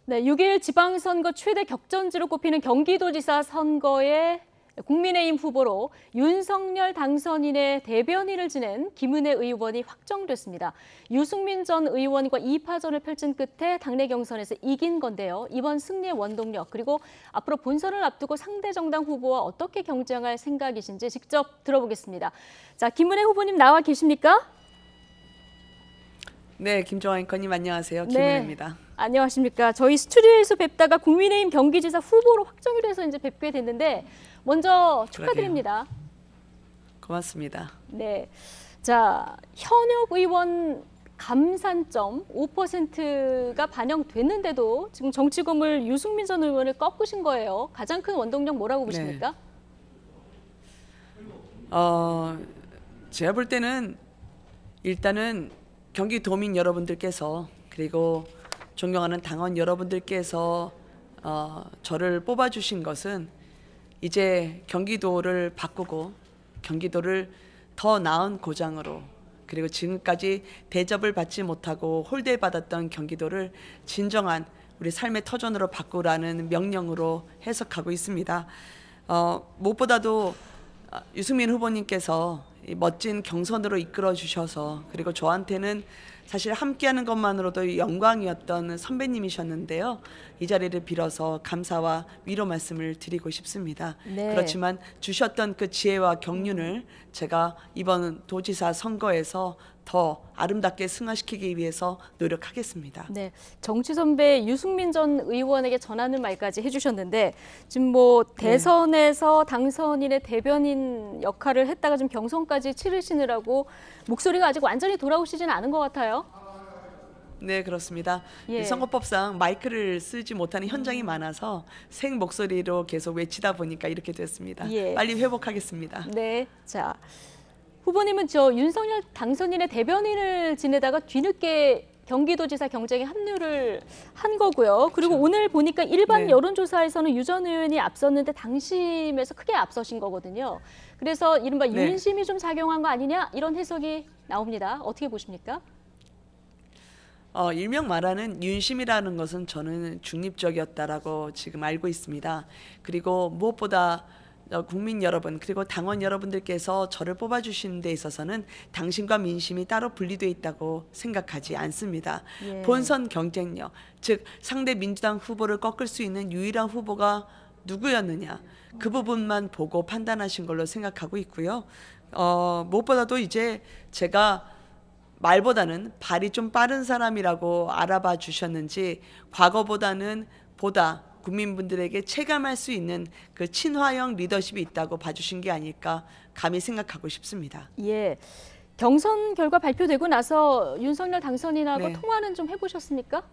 네, 6일 지방선거 최대 격전지로 꼽히는 경기도지사 선거에 국민의힘 후보로 윤석열 당선인의 대변인을 지낸 김은혜 의원이 확정됐습니다. 유승민 전 의원과 2파전을 펼친 끝에 당내 경선에서 이긴 건데요. 이번 승리의 원동력 그리고 앞으로 본선을 앞두고 상대 정당 후보와 어떻게 경쟁할 생각이신지 직접 들어보겠습니다. 자, 김은혜 후보님 나와 계십니까? 네, 김종환 앵커님 안녕하세요. 김은혜입니다. 네, 안녕하십니까. 저희 스튜디오에서 뵙다가 국민의힘 경기지사 후보로 확정이 돼서 이제 뵙게 됐는데 먼저 축하드립니다. 그러게요. 고맙습니다. 네, 자 현역 의원 감산점 5%가 반영됐는데도 지금 정치고물 유승민 전 의원을 꺾으신 거예요. 가장 큰 원동력 뭐라고 보십니까? 제가 볼 때는 일단은 경기도민 여러분들께서 그리고 존경하는 당원 여러분들께서 저를 뽑아주신 것은 이제 경기도를 바꾸고 경기도를 더 나은 고장으로 그리고 지금까지 대접을 받지 못하고 홀대받았던 경기도를 진정한 우리 삶의 터전으로 바꾸라는 명령으로 해석하고 있습니다. 무엇보다도 유승민 후보님께서 멋진 경선으로 이끌어 주셔서 그리고 저한테는 사실 함께하는 것만으로도 영광이었던 선배님이셨는데요. 이 자리를 빌어서 감사와 위로 말씀을 드리고 싶습니다. 네. 그렇지만 주셨던 그 지혜와 경륜을 제가 이번 도지사 선거에서 더 아름답게 승화시키기 위해서 노력하겠습니다. 네, 정치 선배 유승민 전 의원에게 전하는 말까지 해주셨는데 지금 뭐 대선에서 당선인의 대변인 역할을 했다가 좀 경선까지 치르시느라고 목소리가 아직 완전히 돌아오시지는 않은 것 같아요. 네, 그렇습니다. 예. 선거법상 마이크를 쓰지 못하는 현장이 많아서 생 목소리로 계속 외치다 보니까 이렇게 됐습니다. 예. 빨리 회복하겠습니다. 네, 자 후보님은 저 윤석열 당선인의 대변인을 지내다가 뒤늦게 경기도지사 경쟁에 합류를 한 거고요. 그리고 그렇죠. 오늘 보니까 일반 네. 여론조사에서는 유 전 의원이 앞섰는데 당심에서 크게 앞서신 거거든요. 그래서 이른바 네. 윤심이 좀 작용한 거 아니냐 이런 해석이 나옵니다. 어떻게 보십니까? 일명 말하는 윤심이라는 것은 저는 중립적이었다라고 지금 알고 있습니다. 그리고 무엇보다 국민 여러분 그리고 당원 여러분들께서 저를 뽑아주시는 데 있어서는 당심과 민심이 따로 분리되어 있다고 생각하지 않습니다. 예. 본선 경쟁력, 즉 상대 민주당 후보를 꺾을 수 있는 유일한 후보가 누구였느냐 그 부분만 보고 판단하신 걸로 생각하고 있고요. 무엇보다도 이제 제가 말보다는 발이 좀 빠른 사람이라고 알아봐 주셨는지 과거보다는 보다 국민분들에게 체감할 수 있는 그 친화형 리더십이 있다고 봐주신 게 아닐까 감히 생각하고 싶습니다. 예, 경선 결과 발표되고 나서 윤석열 당선인하고 네. 통화는 좀 해보셨습니까?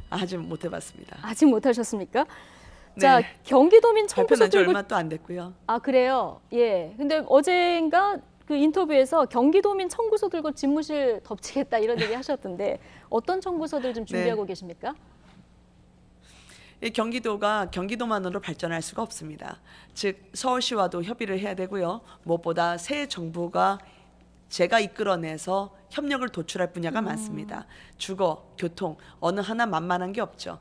아직 못 해봤습니다. 아직 못하셨습니까? 네. 자, 경기도민 청구서 발표난 지 들고 얼마 또 안 됐고요. 아 그래요? 예. 근데 어젠가 그 인터뷰에서 경기도민 청구서 들고 집무실 덮치겠다 이런 얘기 하셨던데 어떤 청구서들 좀 준비하고 계십니까? 이 경기도가 경기도만으로 발전할 수가 없습니다. 즉 서울시와도 협의를 해야 되고요. 무엇보다 새 정부가 제가 이끌어내서 협력을 도출할 분야가 많습니다. 주거, 교통 어느 하나 만만한 게 없죠.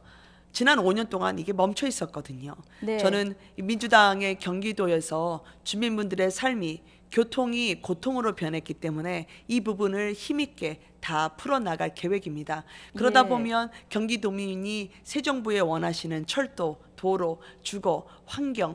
지난 5년 동안 이게 멈춰 있었거든요. 네. 저는 민주당의 경기도에서 주민분들의 삶이 교통이 고통으로 변했기 때문에 이 부분을 힘있게 다 풀어나갈 계획입니다. 그러다 예. 보면 경기도민이 새 정부에 원하시는 철도, 도로, 주거, 환경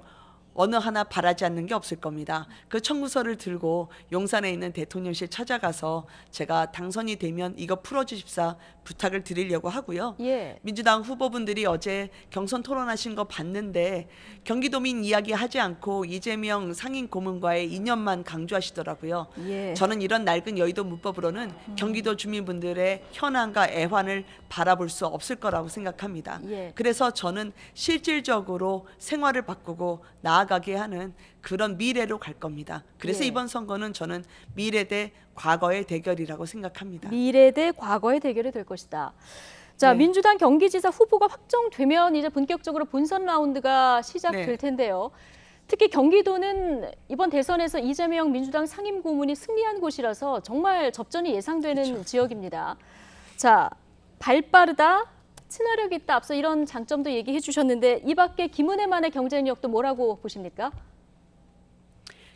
어느 하나 바라지 않는 게 없을 겁니다. 그 청구서를 들고 용산에 있는 대통령실 찾아가서 제가 당선이 되면 이거 풀어주십사 부탁을 드리려고 하고요. 예. 민주당 후보분들이 어제 경선 토론하신 거 봤는데 경기도민 이야기 하지 않고 이재명 상임 고문과의 인연만 강조하시더라고요. 예. 저는 이런 낡은 여의도 문법으로는 경기도 주민분들의 현안과 애환을 바라볼 수 없을 거라고 생각합니다. 예. 그래서 저는 실질적으로 생활을 바꾸고 나아가게 하는 그런 미래로 갈 겁니다. 그래서 예. 이번 선거는 저는 미래 대 과거의 대결이라고 생각합니다. 미래 대 과거의 대결이 될 것이다. 자, 네. 민주당 경기지사 후보가 확정되면 이제 본격적으로 본선 라운드가 시작될 네. 텐데요. 특히 경기도는 이번 대선에서 이재명 민주당 상임 고문이 승리한 곳이라서 정말 접전이 예상되는 그렇죠. 지역입니다. 자, 발 빠르다, 친화력이 있다. 앞서 이런 장점도 얘기해 주셨는데 이 밖에 김은혜만의 경쟁력도 뭐라고 보십니까?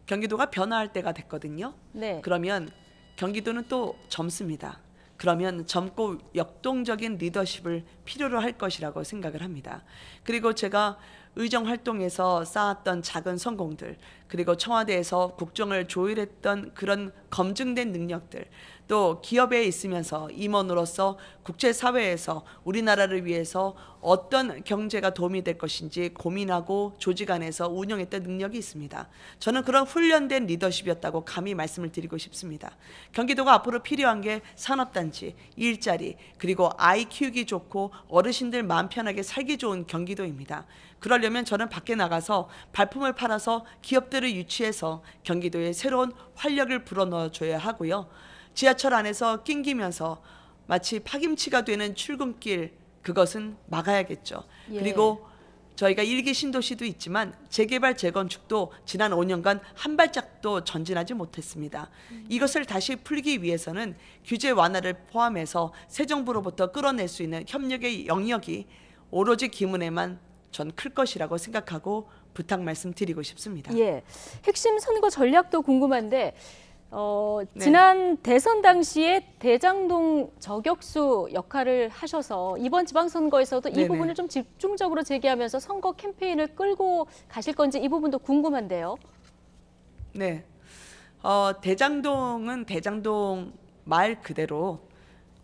경기도가 변화할 때가 됐거든요. 네. 그러면 경기도는 또 젊습니다. 그러면 젊고 역동적인 리더십을 필요로 할 것이라고 생각을 합니다. 그리고 제가 의정 활동에서 쌓았던 작은 성공들, 그리고 청와대에서 국정을 조율했던 그런 검증된 능력들, 또 기업에 있으면서 임원으로서 국제사회에서 우리나라를 위해서 어떤 경제가 도움이 될 것인지 고민하고 조직 안에서 운영했던 능력이 있습니다. 저는 그런 훈련된 리더십이었다고 감히 말씀을 드리고 싶습니다. 경기도가 앞으로 필요한 게 산업단지, 일자리, 그리고 아이 키우기 좋고 어르신들 마음 편하게 살기 좋은 경기도입니다. 그러려면 저는 밖에 나가서 발품을 팔아서 기업들을 유치해서 경기도에 새로운 활력을 불어넣어줘야 하고요. 지하철 안에서 낑기면서 마치 파김치가 되는 출근길, 그것은 막아야겠죠. 예. 그리고 저희가 일기 신도시도 있지만 재개발 재건축도 지난 5년간 한 발짝도 전진하지 못했습니다. 이것을 다시 풀기 위해서는 규제 완화를 포함해서 새 정부로부터 끌어낼 수 있는 협력의 영역이 오로지 김은혜만 전 클 것이라고 생각하고 부탁 말씀드리고 싶습니다. 예. 핵심 선거 전략도 궁금한데 네. 지난 대선 당시에 대장동 저격수 역할을 하셔서 이번 지방선거에서도 이 네네. 부분을 좀 집중적으로 제기하면서 선거 캠페인을 끌고 가실 건지 이 부분도 궁금한데요. 네. 대장동은 대장동 말 그대로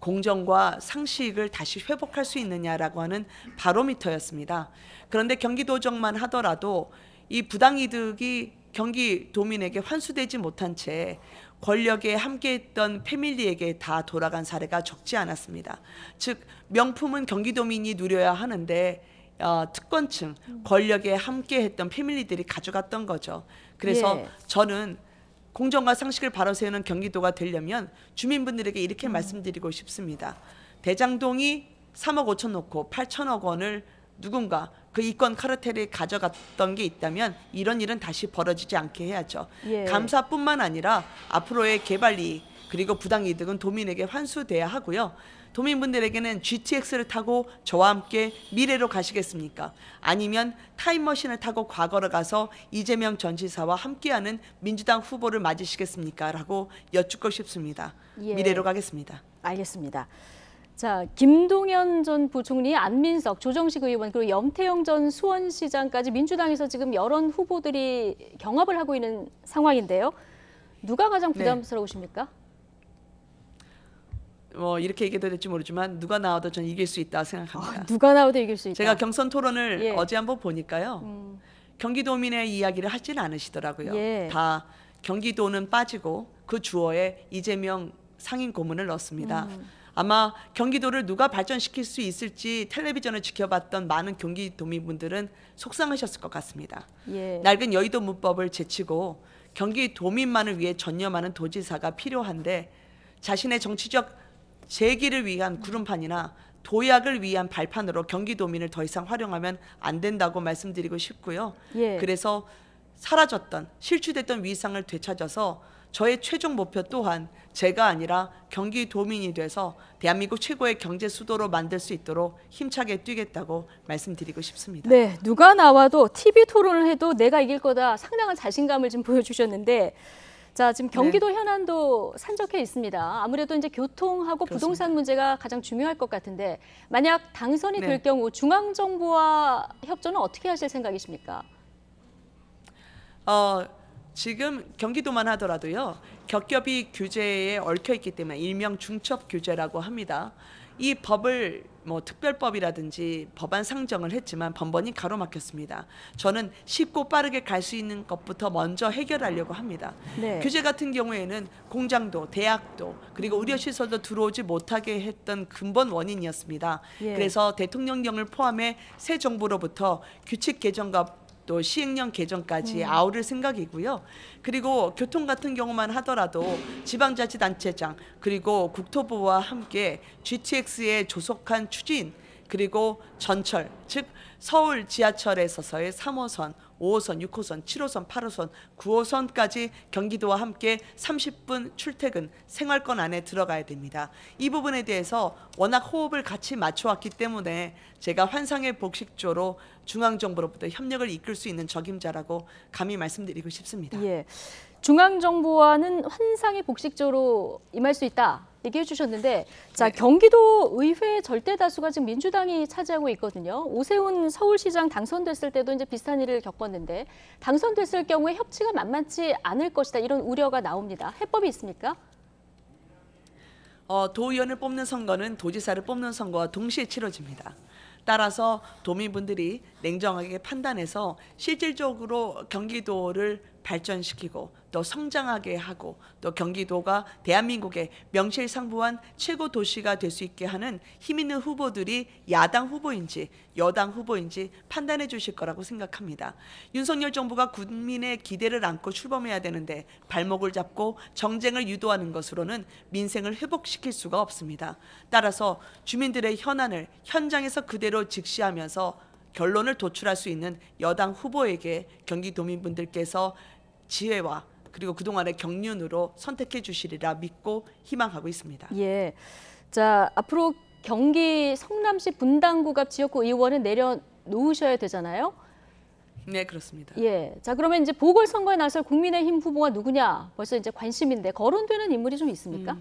공정과 상식을 다시 회복할 수 있느냐라고 하는 바로미터였습니다. 그런데 경기도정만 하더라도 이 부당이득이 경기도민에게 환수되지 못한 채 권력에 함께했던 패밀리에게 다 돌아간 사례가 적지 않았습니다. 즉 명품은 경기도민이 누려야 하는데 특권층, 권력에 함께했던 패밀리들이 가져갔던 거죠. 그래서 예. 저는 공정과 상식을 바로 세우는 경기도가 되려면 주민분들에게 이렇게 말씀드리고 싶습니다. 대장동이 3억 5천 놓고 8천억 원을 누군가 그 이권 카르텔이 가져갔던 게 있다면 이런 일은 다시 벌어지지 않게 해야죠. 예. 감사뿐만 아니라 앞으로의 개발 이익 그리고 부당이득은 도민에게 환수돼야 하고요. 도민분들에게는 GTX를 타고 저와 함께 미래로 가시겠습니까? 아니면 타임머신을 타고 과거로 가서 이재명 전 지사와 함께하는 민주당 후보를 맞으시겠습니까? 라고 여쭙고 싶습니다. 예. 미래로 가겠습니다. 알겠습니다. 자, 김동연 전 부총리, 안민석, 조정식 의원, 그리고 염태영 전 수원시장까지 민주당에서 지금 여러 후보들이 경합을 하고 있는 상황인데요. 누가 가장 부담스러우십니까? 이렇게 얘기도 될지 모르지만 누가 나와도 전 이길 수 있다 생각합니다. 누가 나와도 이길 수 있다. 제가 경선 토론을 예. 어제 한번 보니까요. 경기도민의 이야기를 하지는 않으시더라고요. 예. 다 경기도는 빠지고 그 주어에 이재명 상임 고문을 넣습니다. 아마 경기도를 누가 발전시킬 수 있을지 텔레비전을 지켜봤던 많은 경기도민분들은 속상하셨을 것 같습니다. 예. 낡은 여의도 문법을 제치고 경기도민만을 위해 전념하는 도지사가 필요한데 자신의 정치적 재기를 위한 구름판이나 도약을 위한 발판으로 경기도민을 더 이상 활용하면 안 된다고 말씀드리고 싶고요. 예. 그래서 사라졌던 실추됐던 위상을 되찾아서 저의 최종 목표 또한 제가 아니라 경기도민이 돼서 대한민국 최고의 경제 수도로 만들 수 있도록 힘차게 뛰겠다고 말씀드리고 싶습니다. 네, 누가 나와도 TV 토론을 해도 내가 이길 거다 상당한 자신감을 좀 보여주셨는데 자, 지금 경기도 현안도 산적해 있습니다. 아무래도 이제 교통하고 그렇습니다. 부동산 문제가 가장 중요할 것 같은데 만약 당선이 네. 될 경우 중앙정부와 협조는 어떻게 하실 생각이십니까? 지금 경기도만 하더라도요. 겹겹이 규제에 얽혀 있기 때문에 일명 중첩 규제라고 합니다. 이 법을 특별법이라든지 법안 상정을 했지만 번번이 가로막혔습니다. 저는 쉽고 빠르게 갈 수 있는 것부터 먼저 해결하려고 합니다. 네. 규제 같은 경우에는 공장도 대학도 그리고 의료시설도 들어오지 못하게 했던 근본 원인이었습니다. 예. 그래서 대통령령을 포함해 새 정부로부터 규칙 개정과 또 시행령 개정까지 아우를 생각이고요. 그리고 교통 같은 경우만 하더라도 지방자치단체장 그리고 국토부와 함께 GTX의 조속한 추진 그리고 전철 즉 서울 지하철에서의 3호선, 5호선, 6호선, 7호선, 8호선, 9호선까지 경기도와 함께 30분 출퇴근 생활권 안에 들어가야 됩니다. 이 부분에 대해서 워낙 호흡을 같이 맞춰왔기 때문에 제가 환상의 복식조로 중앙정부로부터 협력을 이끌 수 있는 적임자라고 감히 말씀드리고 싶습니다. 예. 중앙정부와는 환상의 복식조로 임할 수 있다. 얘기해 주셨는데, 자, 네. 경기도 의회 절대 다수가 지금 민주당이 차지하고 있거든요. 오세훈 서울시장 당선됐을 때도 이제 비슷한 일을 겪었는데, 당선됐을 경우에 협치가 만만치 않을 것이다. 이런 우려가 나옵니다. 해법이 있습니까? 도의원을 뽑는 선거는 도지사를 뽑는 선거와 동시에 치러집니다. 따라서 도민분들이 냉정하게 판단해서 실질적으로 경기도를 발전시키고 또 성장하게 하고 또 경기도가 대한민국의 명실상부한 최고 도시가 될 수 있게 하는 힘 있는 후보들이 야당 후보인지 여당 후보인지 판단해 주실 거라고 생각합니다. 윤석열 정부가 국민의 기대를 안고 출범해야 되는데 발목을 잡고 정쟁을 유도하는 것으로는 민생을 회복시킬 수가 없습니다. 따라서 주민들의 현안을 현장에서 그대로 직시하면서 결론을 도출할 수 있는 여당 후보에게 경기도민분들께서 지혜와 그리고 그동안의 경륜으로 선택해 주시리라 믿고 희망하고 있습니다. 예. 자, 앞으로 경기 성남시 분당구갑 지역구 의원은 내려놓으셔야 되잖아요. 네, 그렇습니다. 예. 자, 그러면 이제 보궐선거에 나설 국민의힘 후보가 누구냐? 벌써 이제 관심인데 거론되는 인물이 좀 있습니까?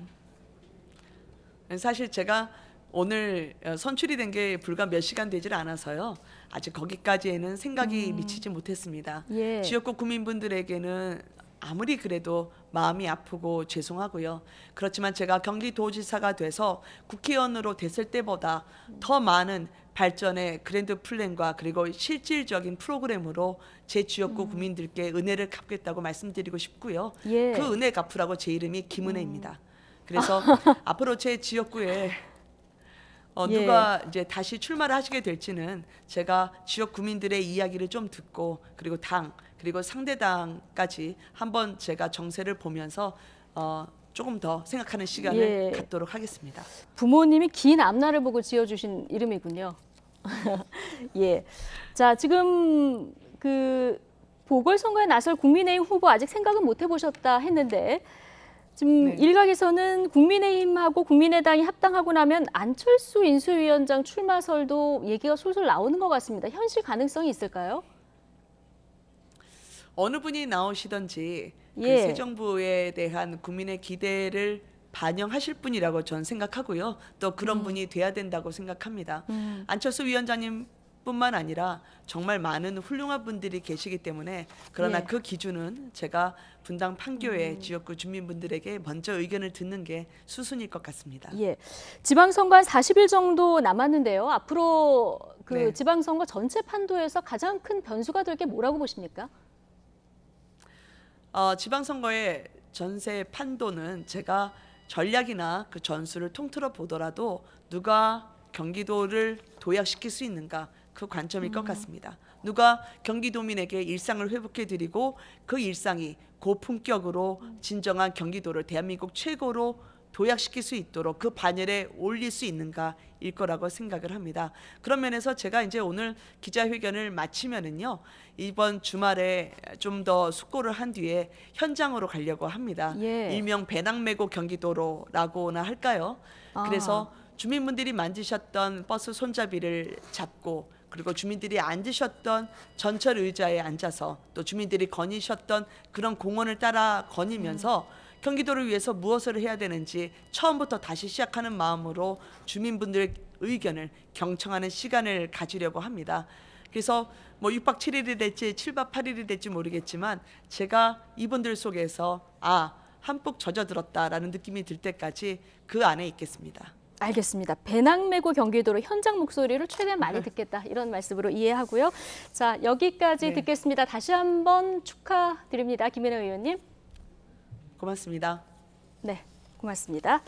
사실 제가 오늘 선출이 된 게 불과 몇 시간 되질 않아서요. 아직 거기까지에는 생각이 미치지 못했습니다. 예. 지역구 국민분들에게는 아무리 그래도 마음이 아프고 죄송하고요. 그렇지만 제가 경기도지사가 돼서 국회의원으로 됐을 때보다 더 많은 발전의 그랜드 플랜과 그리고 실질적인 프로그램으로 제 지역구 국민들께 은혜를 갚겠다고 말씀드리고 싶고요. 예. 그 은혜 갚으라고 제 이름이 김은혜입니다. 그래서 앞으로 제 지역구에 예. 누가 이제 다시 출마를 하시게 될지는 제가 지역 구민들의 이야기를 좀 듣고 그리고 당 그리고 상대당까지 한번 제가 정세를 보면서 조금 더 생각하는 시간을 예. 갖도록 하겠습니다. 부모님이 긴 앞날을 보고 지어주신 이름이군요. 예. 자, 지금 그 보궐선거에 나설 국민의힘 후보 아직 생각은 못 해보셨다 했는데 지금 네. 일각에서는 국민의힘하고 국민의당이 합당하고 나면 안철수 인수위원장 출마설도 얘기가 솔솔 나오는 것 같습니다. 현실 가능성이 있을까요? 어느 분이 나오시던지 그 예. 새 정부에 대한 국민의 기대를 반영하실 분이라고 저는 생각하고요. 또 그런 분이 돼야 된다고 생각합니다. 안철수 위원장님뿐만 아니라 정말 많은 훌륭한 분들이 계시기 때문에 그러나 예. 그 기준은 제가 분당 판교의 지역구 주민분들에게 먼저 의견을 듣는 게 수순일 것 같습니다. 예. 지방선거 한 40일 정도 남았는데요. 앞으로 그 네. 지방선거 전체 판도에서 가장 큰 변수가 될 게 뭐라고 보십니까? 지방선거의 전세 판도는 제가 전략이나 그 전술을 통틀어 보더라도 누가 경기도를 도약시킬 수 있는가 그 관점일 것 같습니다. 누가 경기도민에게 일상을 회복해드리고 그 일상이 고품격으로 진정한 경기도를 대한민국 최고로 도약시킬 수 있도록 그 반열에 올릴 수 있는가일 거라고 생각을 합니다. 그런 면에서 제가 이제 오늘 기자회견을 마치면은요 이번 주말에 좀 더 숙고를 한 뒤에 현장으로 가려고 합니다. 예. 일명 배낭 메고 경기도로라고나 할까요? 그래서 주민분들이 만지셨던 버스 손잡이를 잡고 그리고 주민들이 앉으셨던 전철 의자에 앉아서 또 주민들이 거니셨던 그런 공원을 따라 거니면서 경기도를 위해서 무엇을 해야 되는지 처음부터 다시 시작하는 마음으로 주민분들의 의견을 경청하는 시간을 가지려고 합니다. 그래서 뭐 6박 7일이 될지 7박 8일이 될지 모르겠지만 제가 이분들 속에서 한폭 젖어들었다라는 느낌이 들 때까지 그 안에 있겠습니다. 알겠습니다. 배낭 메고 경기도로 현장 목소리를 최대한 많이 듣겠다 이런 말씀으로 이해하고요. 자, 여기까지 네. 듣겠습니다. 다시 한번 축하드립니다. 김은혜 의원님. 고맙습니다. 네, 고맙습니다.